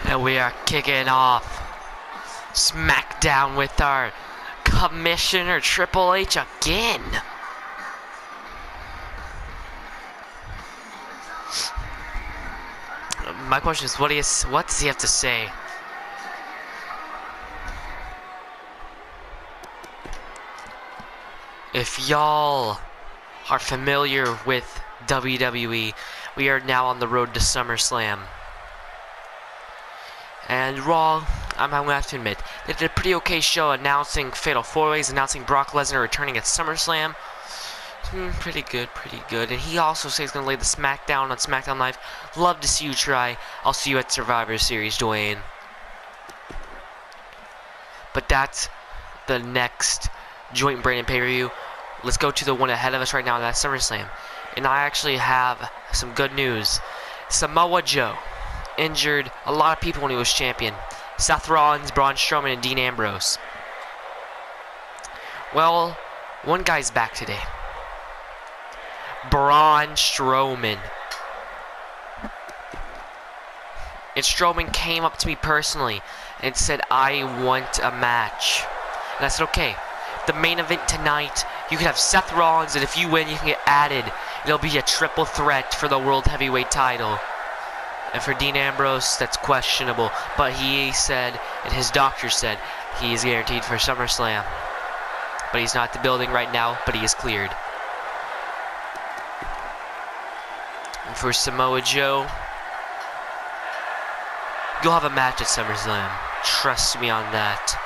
And we are kicking off SmackDown with our Commissioner Triple H again. My question is, what does he have to say? If y'all are familiar with WWE, we are now on the road to SummerSlam. And Raw, I'm going to have to admit, they did a pretty okay show announcing Fatal 4-Ways, announcing Brock Lesnar returning at SummerSlam. Pretty good, pretty good. And he also says he's going to lay the SmackDown on SmackDown Live. Love to see you try. I'll see you at Survivor Series, Dwayne. But that's the next joint Brandon pay-per-view. Let's go to the one ahead of us right now, and that's SummerSlam. And I actually have some good news. Samoa Joe injured a lot of people when he was champion. Seth Rollins, Braun Strowman, and Dean Ambrose. Well, one guy's back today. Braun Strowman. And Strowman came up to me personally and said, I want a match. And I said, okay, the main event tonight, you can have Seth Rollins, and if you win, you can get added. It'll be a triple threat for the World Heavyweight title. And for Dean Ambrose, that's questionable. But he said, and his doctor said, he is guaranteed for SummerSlam. But he's not at the building right now, but he is cleared. And for Samoa Joe, you'll have a match at SummerSlam. Trust me on that.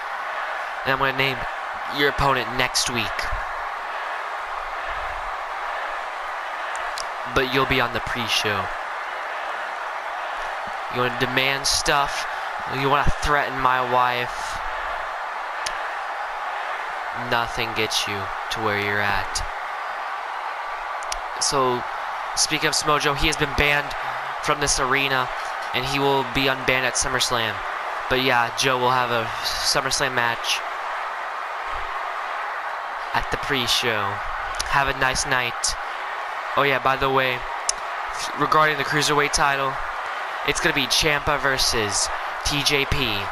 And I'm going to name your opponent next week. But you'll be on the pre-show. You want to demand stuff? You want to threaten my wife? Nothing gets you to where you're at. So, speaking of Samoa Joe, he has been banned from this arena, and he will be unbanned at SummerSlam. But yeah, Joe will have a SummerSlam match at the pre-show. Have a nice night. Oh yeah, by the way, regarding the Cruiserweight title, it's going to be Ciampa versus TJP.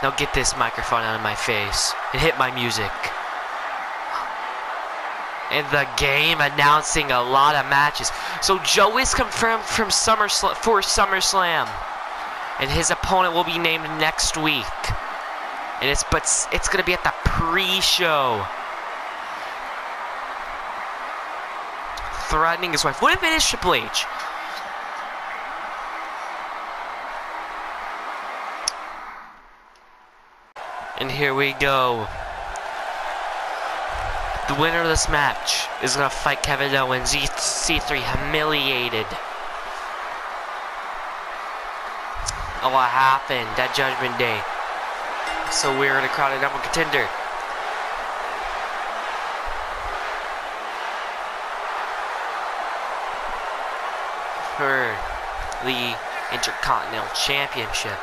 Now get this microphone out of my face and hit my music. And the game announcing a lot of matches. So Joe is confirmed from for SummerSlam. And his opponent will be named next week. And it's going to be at the pre-show. Threatening his wife. What if it is Triple H? And here we go. The winner of this match is going to fight Kevin Owens. C3 humiliated. Oh, what happened that Judgment Day? So we're in a crowded number contender. For the Intercontinental Championship.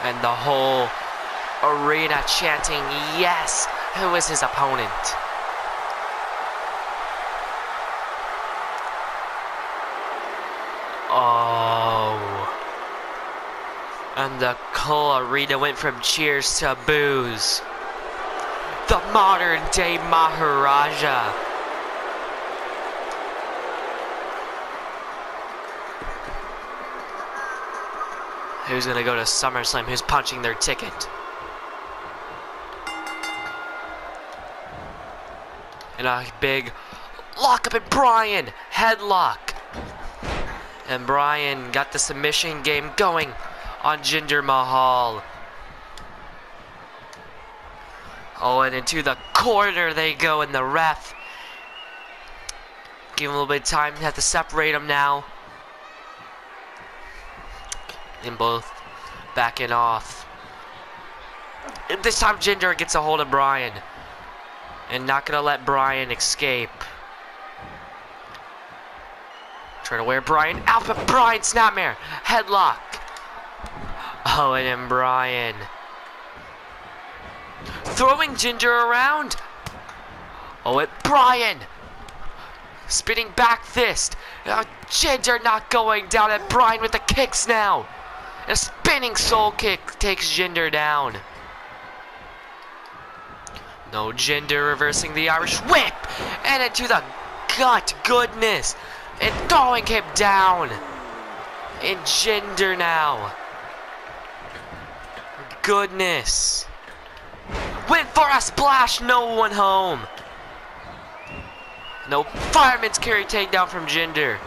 And the whole arena chanting, yes! Who is his opponent? Oh. And the whole arena went from cheers to boos. The modern day Maharaja. Who's gonna go to SummerSlam? Who's punching their ticket? And a big lock up at Bryan. Headlock. And Bryan got the submission game going on Jinder Mahal. Oh, and into the corner they go, and the ref. Give him a little bit of time. Have to separate them now. And both backing off. And this time Jinder gets a hold of Bryan. And not gonna let Bryan escape. Trying to wear Bryan out, but Bryan snapmare. Headlock. Oh, and then Bryan. Throwing Jinder around. Oh, and Bryan. Spinning back fist. Jinder not going down, and Bryan with the kicks now. A spinning soul kick takes Jinder down. No, Jinder reversing the Irish whip. And into the gut. Goodness. And throwing him down. And Jinder now. Goodness. Went for a splash. No one home. No, fireman's carry takedown from Jinder.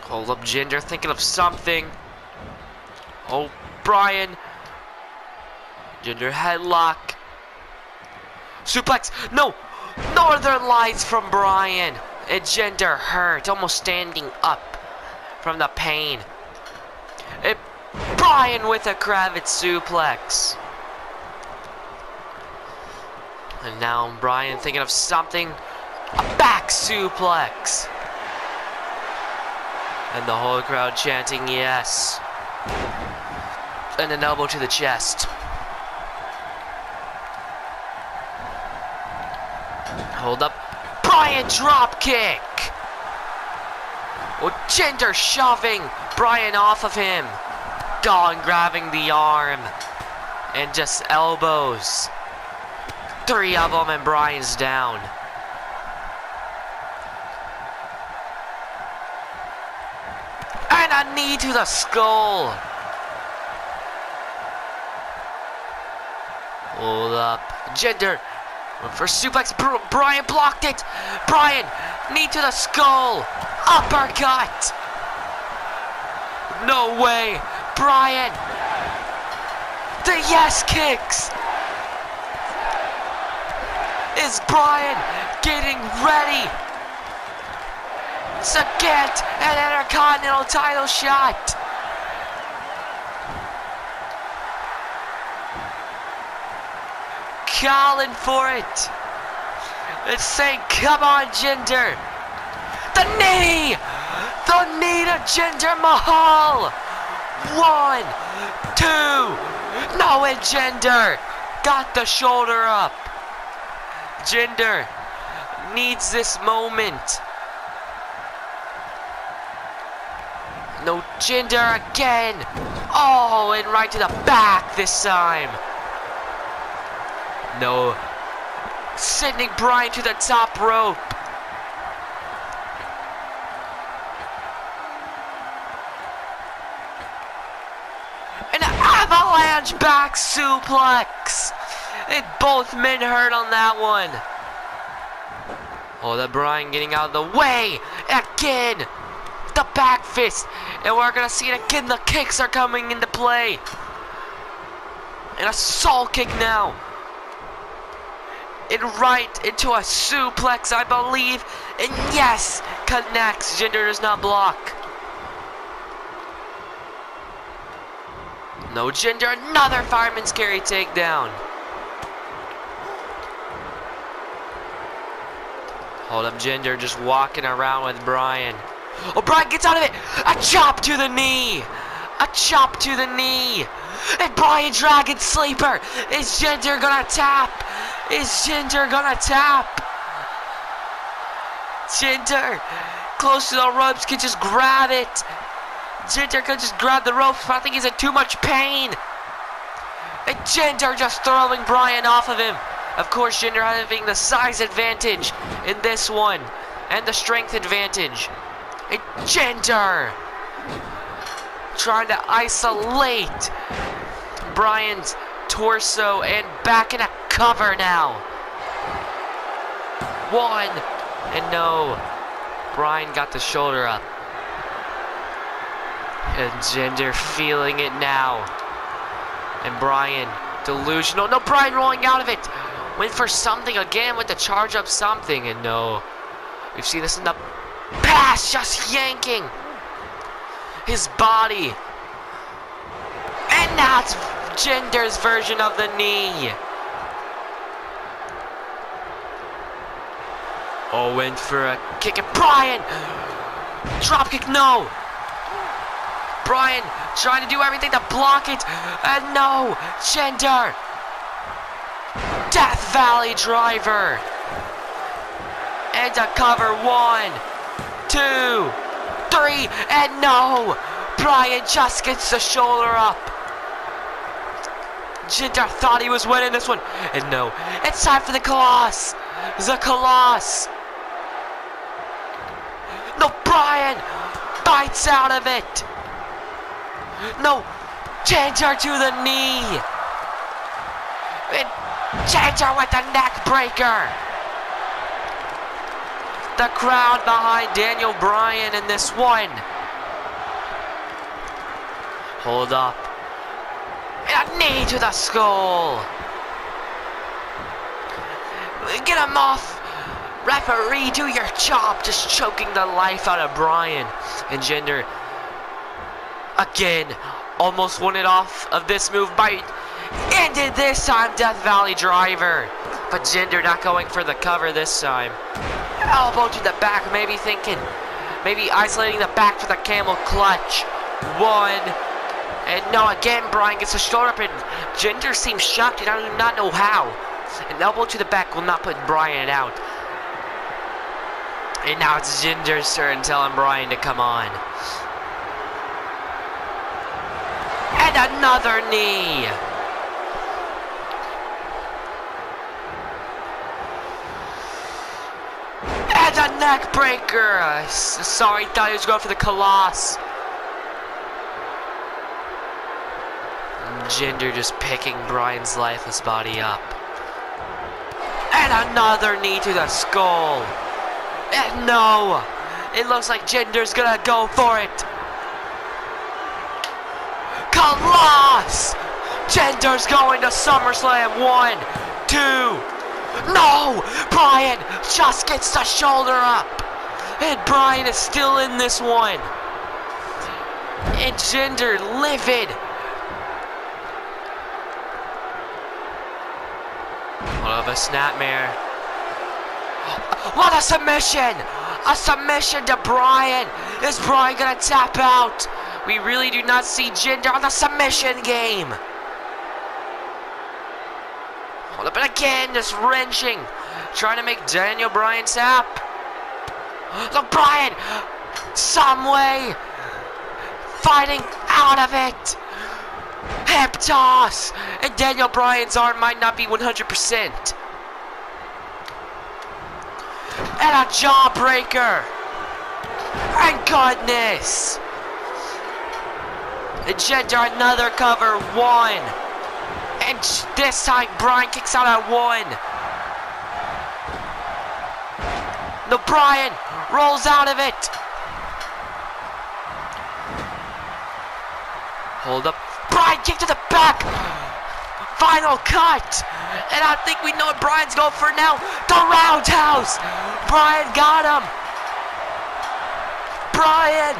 Hold up, Jinder thinking of something. Oh, Bryan. Jinder headlock. Suplex. No. Northern Lights from Bryan. And Jinder hurt. Almost standing up from the pain. And Bryan with a Kravitz suplex. And now Bryan thinking of something. A back suplex. And the whole crowd chanting yes. And an elbow to the chest. Hold up. Bryan drop kick. Oh, Jinder shoving Bryan off of him. Gone grabbing the arm. And just elbows. 3 of them and Bryan's down. And a knee to the skull. Hold up. Jinder went for suplex. Bryan blocked it. Bryan, knee to the skull. Uppercut. No way. Bryan. The yes kicks. Is Bryan getting ready to get an Intercontinental title shot? Calling for it. It's saying, come on, Jinder. The knee! The knee to Jinder Mahal! 1, 2. No, and Jinder got the shoulder up. Jinder needs this moment. No, Jinder again. Oh, and right to the back this time. No. Sending Bryan to the top rope. An avalanche back suplex. And both men hurt on that one. Oh, that Bryan getting out of the way. Again. The back fist. And we're going to see it again. The kicks are coming into play. And a soul kick now. And right into a suplex, I believe. And yes, connects. Jinder does not block. No, Jinder, another fireman's carry takedown. Hold up, Jinder just walking around with Bryan. Oh, Bryan gets out of it. A chop to the knee. A chop to the knee. And Bryan Dragon Sleeper. Is Jinder gonna tap? Is Jinder gonna tap? Jinder, close to the ropes, can just grab it. Jinder could just grab the ropes, but I think he's in too much pain. And Jinder just throwing Bryan off of him. Of course, Jinder having the size advantage in this one, and the strength advantage. And Jinder trying to isolate Bryan's torso and back in a cover now. 1, and no. Bryan got the shoulder up. And Jinder feeling it now. And Bryan delusional. No, Bryan rolling out of it. Went for something again with the charge up something, and no. We've seen this in the past, just yanking his body. And And that's Jinder's version of the knee. Owens for a kick at Bryan. Dropkick, no. Bryan trying to do everything to block it. And no, Jinder. Death Valley driver. And a cover, 1, 2, 3, and no. Bryan just gets the shoulder up. Jinder thought he was winning this one. And no, it's time for the Colossus. The Colossus. No, Bryan bites out of it. No, Jinder to the knee. And Jinder with the neck breaker. The crowd behind Daniel Bryan in this one. Hold up. And a knee to the skull. Get him off. Referee, do your job. Just choking the life out of Bryan. And Jinder, again, almost won it off of this move by ended this time. Death Valley driver. But Jinder not going for the cover this time. Elbow to the back, maybe thinking, maybe isolating the back for the camel clutch. 1, and no, again, Bryan gets the shoulder up, and Jinder seems shocked, and I do not know how. An elbow to the back will not put Bryan out. And now it's Jinder's turn, telling Bryan to come on. And another knee. And a neck breaker. Sorry, thought he was going for the Colossus. Jinder just picking Bryan's lifeless body up. And another knee to the skull. And no, it looks like Jinder's gonna go for it. Colossus! Jinder's going to SummerSlam. 1, 2. No! Bryan just gets the shoulder up. And Bryan is still in this one. And Jinder livid. What of a snapmare. What a submission! A submission to Bryan. Is Bryan gonna tap out? We really do not see Jinder on the submission game. Hold up, and again, just wrenching. Trying to make Daniel Bryan tap. Look, Bryan, some way, fighting out of it. Hip toss. And Daniel Bryan's arm might not be 100%. And a jawbreaker. And goodness. And Jinder another cover. 1. And this time Bryan kicks out at 1. No, Bryan rolls out of it. Hold up. Bryan kick to the back. Final cut. And I think we know what Bryan's going for now. The roundhouse. Bryan got him. Bryan.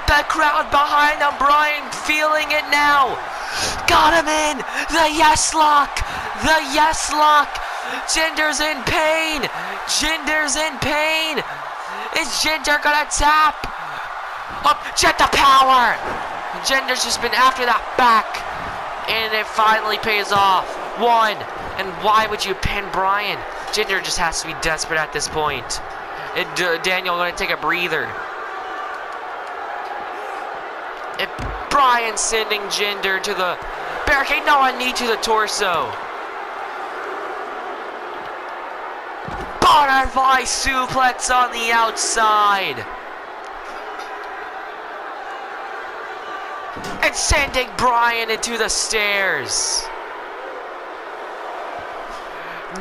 The crowd behind him. Bryan feeling it now. Got him in. The yes lock. The yes lock. Jinder's in pain. Jinder's in pain. Is Jinder gonna tap? Up, jet the power. Jinder's just been after that back. And it finally pays off. 1. And why would you pin Bryan? Jinder just has to be desperate at this point. And Daniel gonna take a breather. And Bryan sending Jinder to the barricade. No, a knee to the torso. Butterfly suplex on the outside. And sending Bryan into the stairs.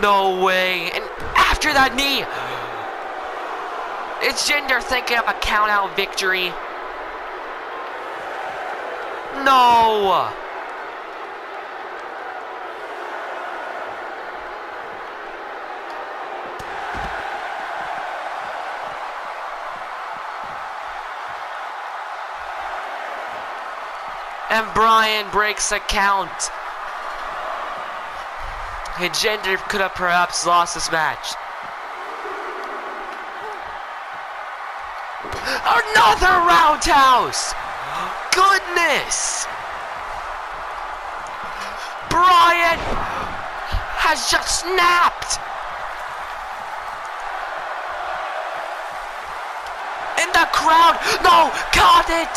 No way. And after that knee, it's Jinder thinking of a count-out victory. No. And Bryan breaks the count. And Jinder could have perhaps lost this match. Another roundhouse! Goodness! Bryan has just snapped! In the crowd! No! Got it!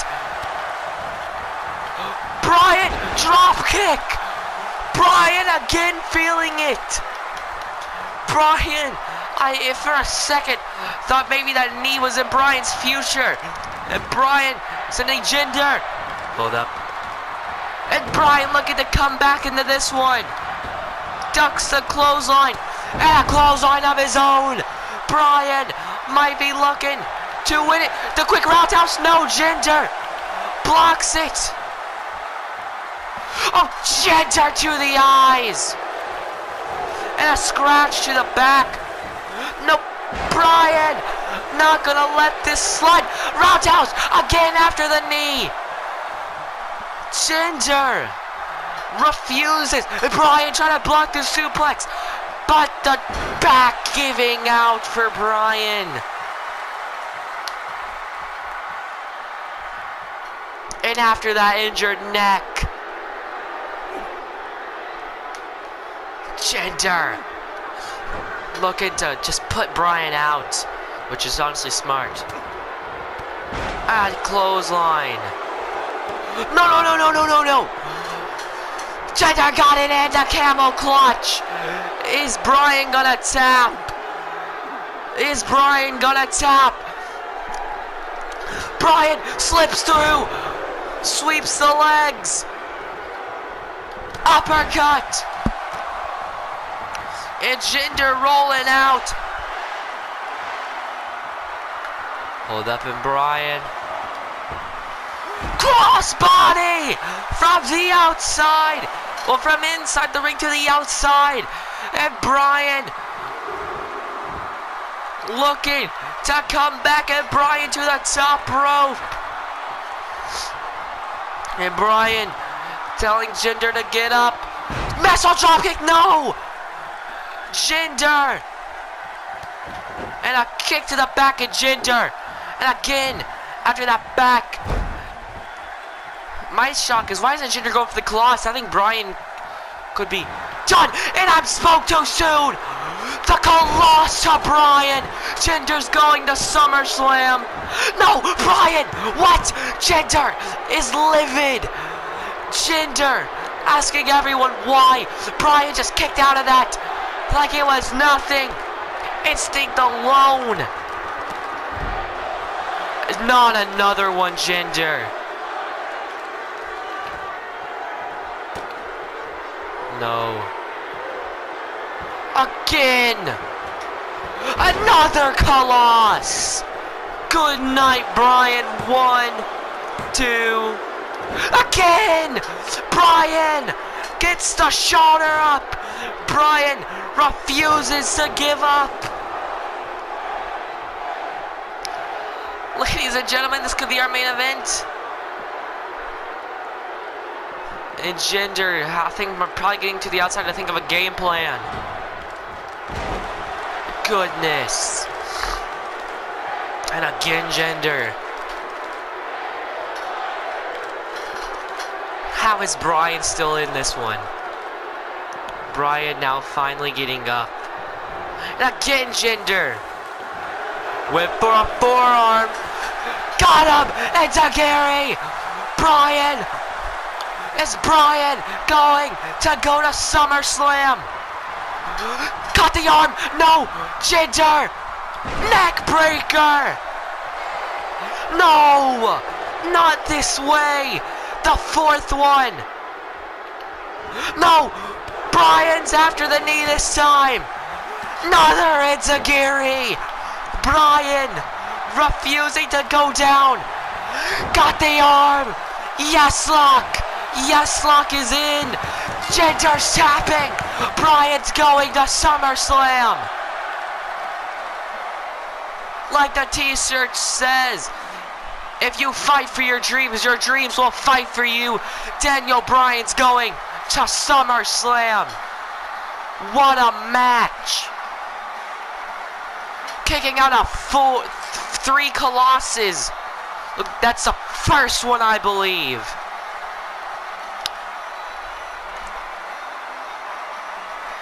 Bryan! Drop kick! Bryan again feeling it! Bryan! I for a second thought maybe that knee was in Bryan's future. And Bryan sending Jinder. Hold up. And Bryan looking to come back into this one. Ducks the clothesline. And a clothesline of his own. Bryan might be looking to win it. The quick roundhouse. No, Jinder blocks it. Oh, Jinder to the eyes. And a scratch to the back. Nope, Bryan not gonna let this slide. Roundhouse again after the knee. Jinder refuses. Bryan trying to block the suplex, but the back giving out for Bryan. And after that injured neck, Jinder looking to just put Bryan out, which is honestly smart. And clothesline. No. Jinder got it in the camel clutch. Is Bryan gonna tap? Is Bryan gonna tap? Bryan slips through, sweeps the legs. Uppercut. And Jinder rolling out. Hold up in Bryan. Crossbody from the outside. Well, from inside the ring to the outside. And Bryan looking to come back. And Bryan to the top rope. And Bryan telling Jinder to get up. Missile dropkick, no! Jinder! And a kick to the back of Jinder. And again, after that back. My shock is, why isn't Jinder going for the claws? I think Bryan could be done. And I spoke too soon. The Colossus to Bryan. Jinder's going to SummerSlam. No, Bryan! What? Jinder is livid. Jinder asking everyone why. Bryan just kicked out of that like it was nothing. Instinct alone. Not another one, Jinder. No. Again. Another Colossus. Good night, Bryan. 1, 2. Again. Bryan gets the shoulder up. Bryan refuses to give up. Ladies and gentlemen, this could be our main event. And Jinder, I think we're probably getting to the outside to think of a game plan. Goodness. And again, Jinder. How is Bryan still in this one? Bryan now finally getting up. And again, Jinder. Went for a forearm. Got him! And Gary. Bryan. Is Bryan going to go to SummerSlam? Got the arm. No. Jinder. Neck breaker. No. Not this way. The fourth one. No. Bryan's after the knee this time. Another enziguri. Bryan refusing to go down. Got the arm. Yes lock. Yes lock is in. Jinder's tapping. Bryan's going to SummerSlam. Like the t-shirt says, If you fight for your dreams will fight for you. Daniel Bryan's going to SummerSlam. What a match. Kicking out a full 3 Colossus. Look, that's the first one, I believe.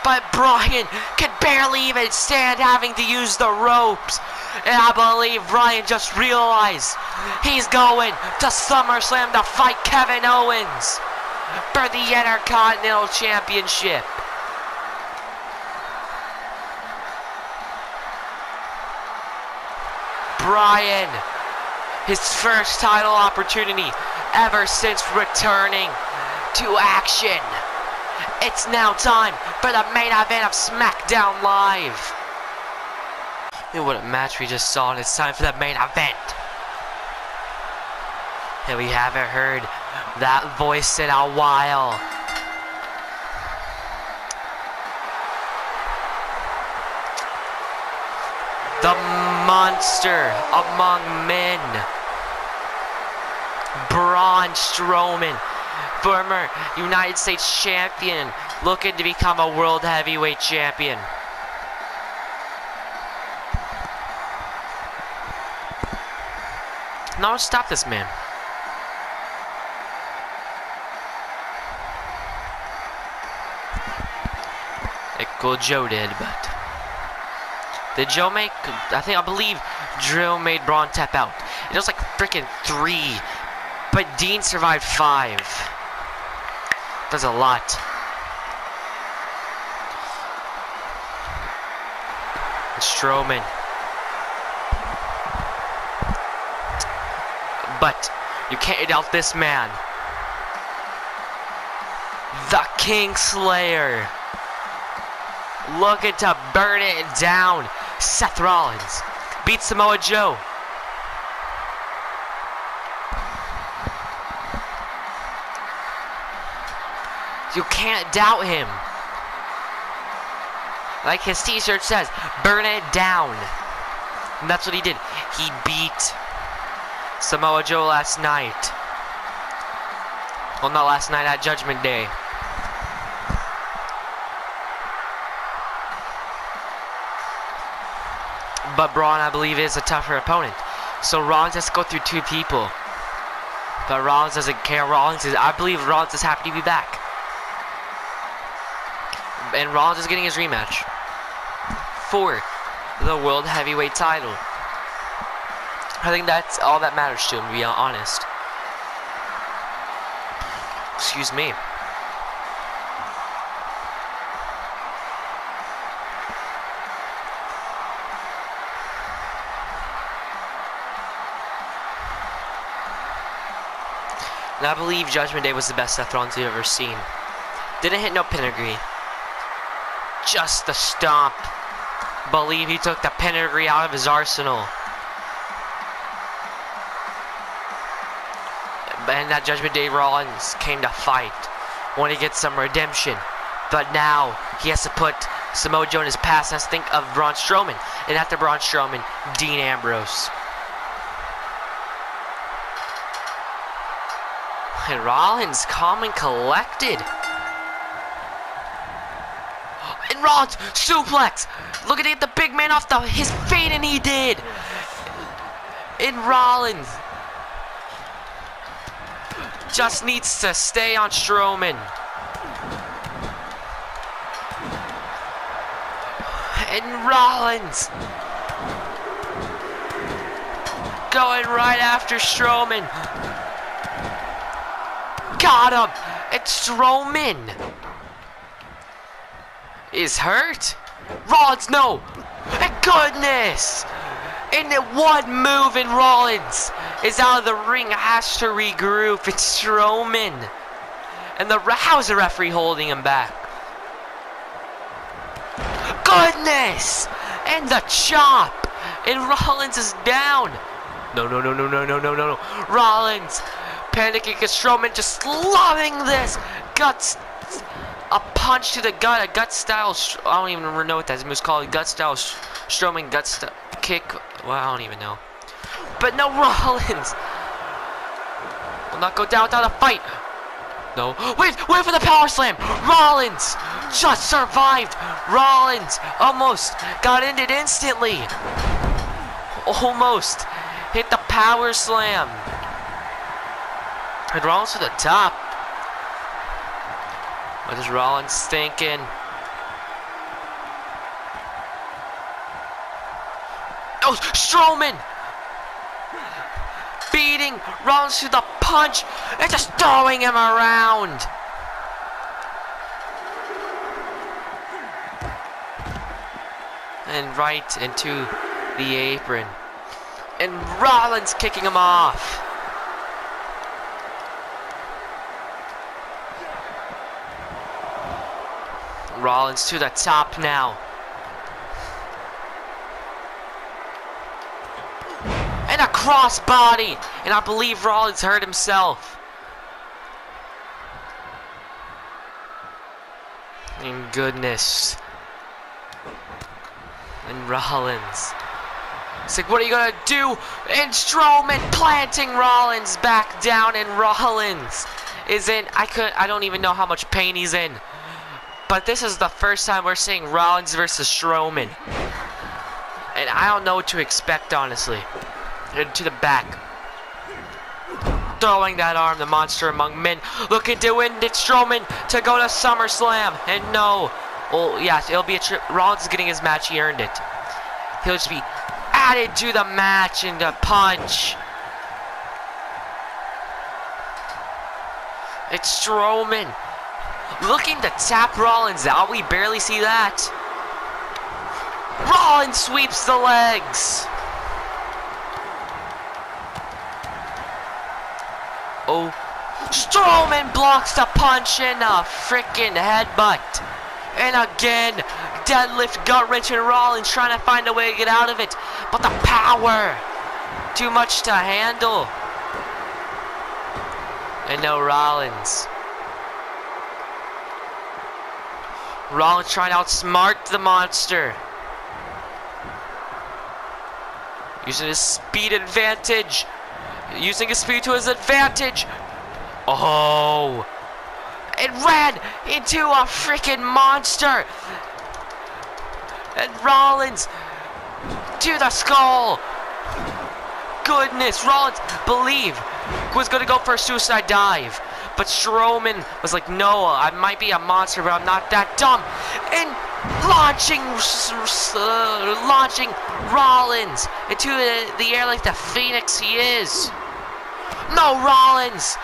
But Bryan can barely even stand, having to use the ropes. And I believe Bryan just realized he's going to SummerSlam to fight Kevin Owens for the Intercontinental Championship. Bryan, his first title opportunity ever since returning to action. It's now time for the main event of SmackDown Live. What a match we just saw, and it's time for the main event. And we haven't heard that voice in a while. The monster among men, Braun Strowman, former United States champion, looking to become a world heavyweight champion. No, stop this man. Like cool Joe did, but did Joe make? I believe Drew made Braun tap out. It was like freaking 3, but Dean survived 5. That's a lot. And Strowman. But you can't doubt this man. The Kingslayer. Looking to burn it down. Seth Rollins beats Samoa Joe. You can't doubt him. Like his t-shirt says, burn it down. And that's what he did. He beat Samoa Joe last night. Well, not last night, at Judgment Day. But Braun, I believe, is a tougher opponent. So Rollins has to go through 2 people. But Rollins doesn't care. I believe Rollins is happy to be back. And Rollins is getting his rematch for the World Heavyweight title. I think that's all that matters to him, to be honest. Excuse me. And I believe Judgment Day was the best Seth Rollins we've ever seen. Didn't hit no pedigree. Just the stomp. Believe he took the pedigree out of his arsenal. And that Judgment Day Rollins came to fight. Want to get some redemption. But now he has to put Samoa Joe in his past. Has to think of Braun Strowman. And after Braun Strowman, Dean Ambrose. And Rollins calm and collected. And Rollins suplex. Look at it, the big man off his feet, and he did. And Rollins just needs to stay on Strowman. And Rollins going right after Strowman. Got him! And Strowman is hurt. Rollins, no! And goodness! In one move, and Rollins is out of the ring, has to regroup. It's Strowman. And how's the referee holding him back? Goodness! And the chop! And Rollins is down. No. Rollins panicking because Strowman just loving this. Guts. A punch to the gut. A gut style. I don't even know what that move's called. Gut style. Strowman gut style kick. Well, I don't even know. But no, Rollins Will not go down without a fight. No. Wait for the power slam. Rollins just survived. Rollins almost got ended instantly. Almost hit the power slam. And Rollins to the top. What is Rollins thinking? Oh, Strowman! Beating Rollins to the punch and just throwing him around. And right into the apron. And Rollins kicking him off. Rollins to the top now. And a crossbody. And I believe Rollins hurt himself. And goodness. And Rollins. It's like, what are you gonna do? And Strowman planting Rollins back down, and Rollins is in. I don't even know how much pain he's in. But this is the first time we're seeing Rollins versus Strowman. And I don't know what to expect, honestly. And to the back. Throwing that arm, the monster among men. Looking to win it, Strowman to go to SummerSlam. And no. Well, yeah, it'll be Rollins is getting his match. He earned it. He'll just be added to the match and the punch. It's Strowman looking to tap Rollins out. We barely see that. Rollins sweeps the legs. Oh, Strowman blocks the punch and a freaking headbutt. And again, deadlift, gut wrench, and Rollins trying to find a way to get out of it. But the power, too much to handle. And no Rollins. Rollins trying to outsmart the monster. Using his speed advantage. Using his speed to his advantage. Oh. It ran into a freaking monster. And Rollins to the skull. Goodness, Rollins was going to go for a suicide dive. But Strowman was like, no, I might be a monster, but I'm not that dumb. And launching Rollins into the air like the phoenix he is. No, Rollins.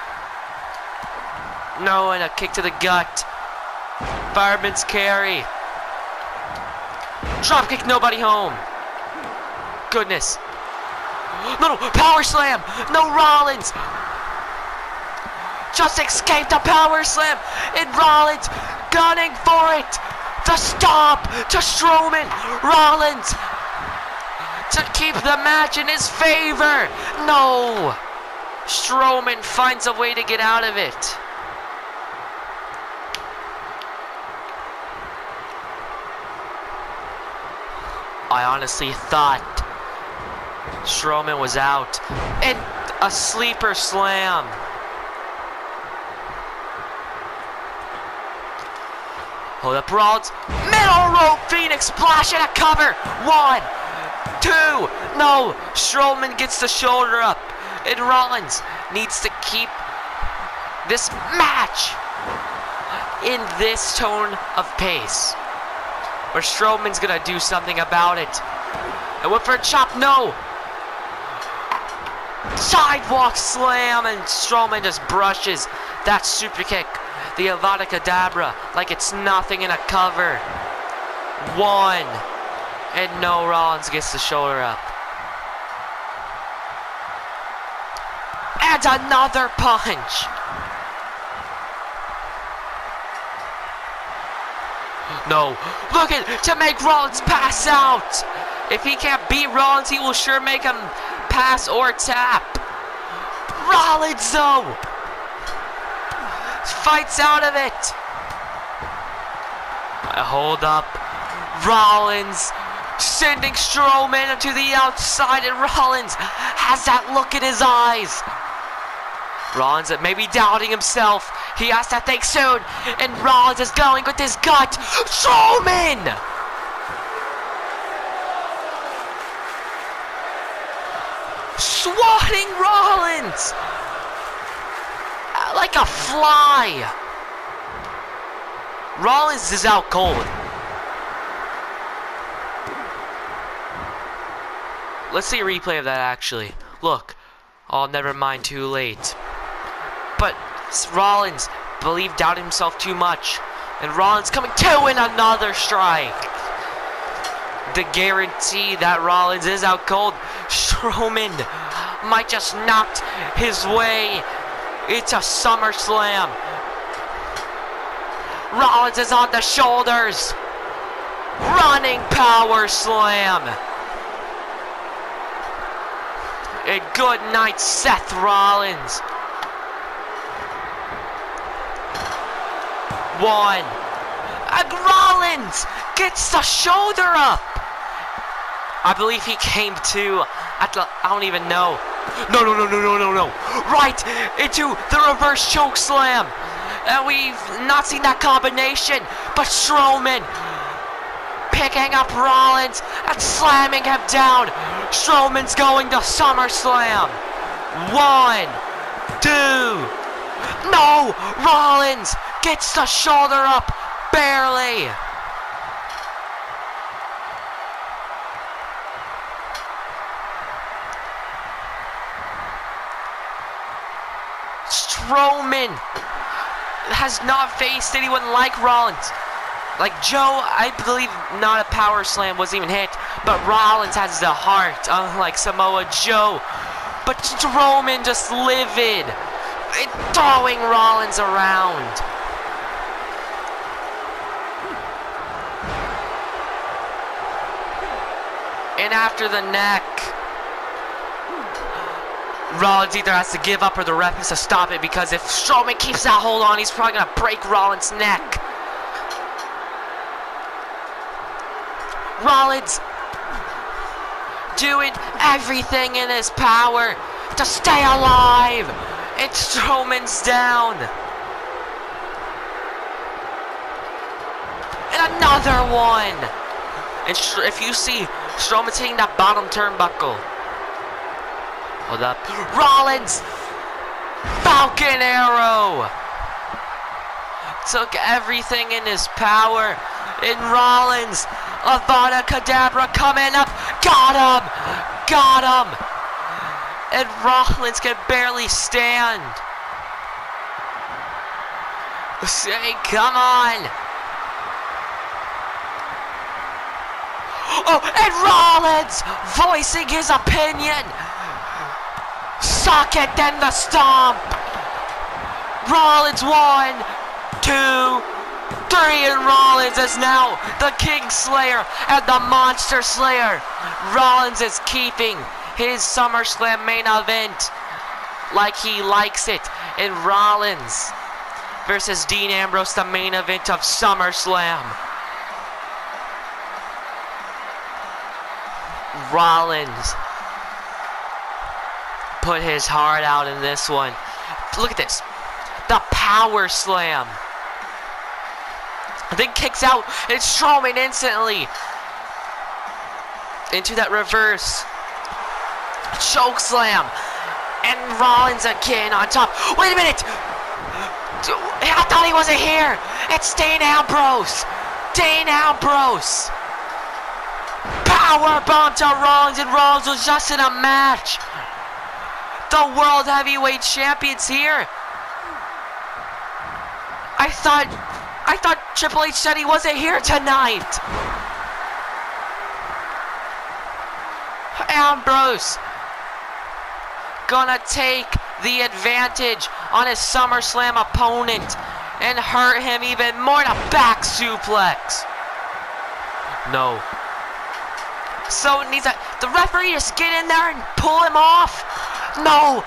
No, and a kick to the gut. Fireman's carry. Dropkick, nobody home. Goodness. No, power slam. No, Rollins. Just escaped the power slam. And Rollins gunning for it. The stomp to Strowman. Rollins to keep the match in his favor. No. Strowman finds a way to get out of it. I honestly thought Strowman was out. And a sleeper slam. Hold up, Rollins. Middle rope Phoenix splash and a cover. 1, 2. No. Strowman gets the shoulder up. And Rollins needs to keep this match in this tone of pace. Or Strowman's gonna do something about it. And went for a chop, no! Sidewalk slam, and Strowman just brushes that super kick. The Avada Kedavra, like it's nothing in a cover. 1. And no, Rollins gets the shoulder up. And another punch. No, looking to make Rollins pass out. If he can't beat Rollins, he will sure make him pass or tap. Rollins, though, fights out of it. Hold up. Rollins sending Strowman to the outside, and Rollins has that look in his eyes. Rollins maybe doubting himself. He has to think soon. And Rollins is going with his gut. Strowman! Swatting Rollins! Like a fly. Rollins is out cold. Let's see a replay of that actually. Look. Oh, never mind, too late. But Rollins doubted himself too much. And Rollins coming to in another strike. The guarantee that Rollins is out cold. Strowman might just knocked his way into SummerSlam. Rollins is on the shoulders. Running power slam. And good night, Seth Rollins. 1. And Rollins gets the shoulder up. I believe he came to at the, I don't even know. No. Right into the reverse choke slam. And we've not seen that combination. But Strowman picking up Rollins and slamming him down. Strowman's going to SummerSlam. 1, 2. No! Rollins gets the shoulder up. Barely. Strowman has not faced anyone like Rollins. Like Joe, I believe not a power slam was even hit, but Rollins has the heart, unlike Samoa Joe. But Strowman just livid, throwing Rollins around. And after the neck, Rollins either has to give up or the ref has to stop it, because if Strowman keeps that hold on, he's probably going to break Rollins' neck. Rollins doing everything in his power to stay alive. And Strowman's down. And another one. And if you see Strowman hitting that bottom turnbuckle. Hold up. Rollins! Falcon Arrow! Took everything in his power. And Rollins, Avada Kedavra coming up. Got him! Got him! And Rollins can barely stand. Say, come on! Oh, and Rollins voicing his opinion. Suck it, then the stomp. Rollins 1, 2, 3, and Rollins is now the King Slayer and the Monster Slayer. Rollins is keeping his SummerSlam main event like he likes it. And Rollins versus Dean Ambrose, the main event of SummerSlam. Rollins put his heart out in this one. Look at this. The power slam. Then kicks out and Strowman instantly into that reverse choke slam. And Rollins again on top. Wait a minute. I thought he wasn't here. It's Dean Ambrose. Dean Ambrose. Power bomb to Rollins, and Rollins was just in a match. The World Heavyweight Champion's here. I thought Triple H said he wasn't here tonight. Ambrose gonna take the advantage on his SummerSlam opponent and hurt him even more. To back suplex. No. So it needs the referee to get in there and pull him off. No.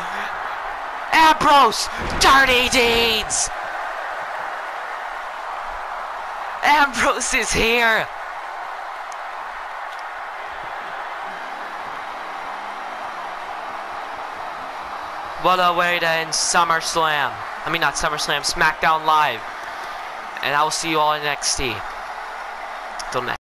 Ambrose, dirty deeds. Ambrose is here. What a way to end SummerSlam. I mean, not SummerSlam, SmackDown Live. And I will see you all in NXT. Till next.